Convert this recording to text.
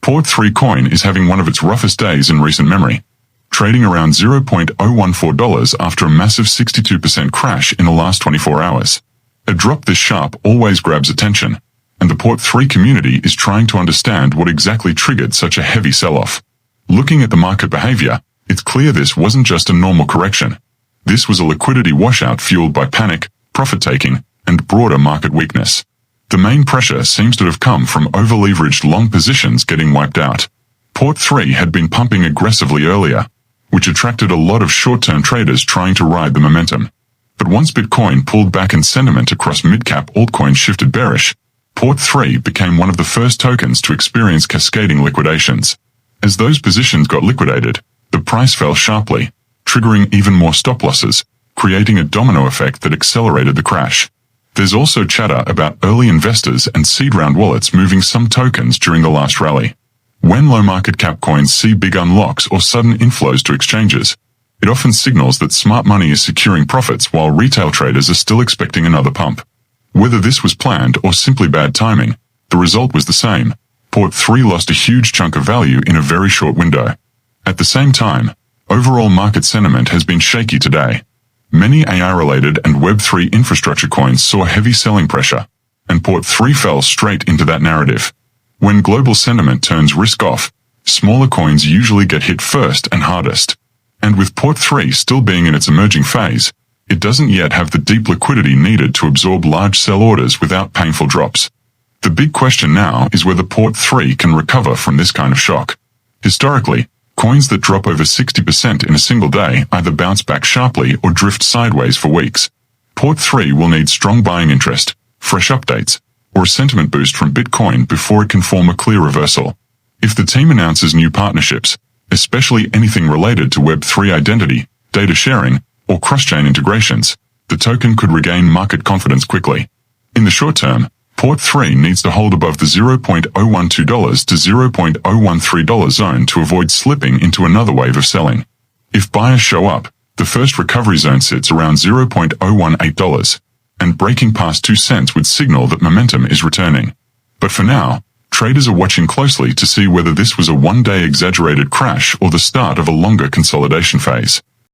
PORT3 coin is having one of its roughest days in recent memory, trading around $0.014 after a massive 62% crash in the last 24 hours. A drop this sharp always grabs attention, and the PORT3 community is trying to understand what exactly triggered such a heavy sell-off. Looking at the market behavior, it's clear this wasn't just a normal correction. This was a liquidity washout fueled by panic, profit-taking, and broader market weakness. The main pressure seems to have come from over-leveraged long positions getting wiped out. PORT3 had been pumping aggressively earlier, which attracted a lot of short-term traders trying to ride the momentum. But once Bitcoin pulled back and sentiment across mid-cap altcoins shifted bearish, PORT3 became one of the first tokens to experience cascading liquidations. As those positions got liquidated, the price fell sharply, triggering even more stop losses, creating a domino effect that accelerated the crash. There's also chatter about early investors and seed round wallets moving some tokens during the last rally. When low market cap coins see big unlocks or sudden inflows to exchanges, it often signals that smart money is securing profits while retail traders are still expecting another pump. Whether this was planned or simply bad timing, the result was the same. PORT3 lost a huge chunk of value in a very short window. At the same time, overall market sentiment has been shaky today. Many AI-related and Web3 infrastructure coins saw heavy selling pressure, and PORT3 fell straight into that narrative. When global sentiment turns risk off, smaller coins usually get hit first and hardest. And with PORT3 still being in its emerging phase, it doesn't yet have the deep liquidity needed to absorb large sell orders without painful drops. The big question now is whether PORT3 can recover from this kind of shock. Historically, coins that drop over 60% in a single day either bounce back sharply or drift sideways for weeks. PORT3 will need strong buying interest, fresh updates, or a sentiment boost from Bitcoin before it can form a clear reversal. If the team announces new partnerships, especially anything related to Web3 identity, data sharing, or cross-chain integrations, the token could regain market confidence quickly. In the short term, PORT3 needs to hold above the $0.012 to $0.013 zone to avoid slipping into another wave of selling. If buyers show up, the first recovery zone sits around $0.018, and breaking past 2 cents would signal that momentum is returning. But for now, traders are watching closely to see whether this was a one-day exaggerated crash or the start of a longer consolidation phase.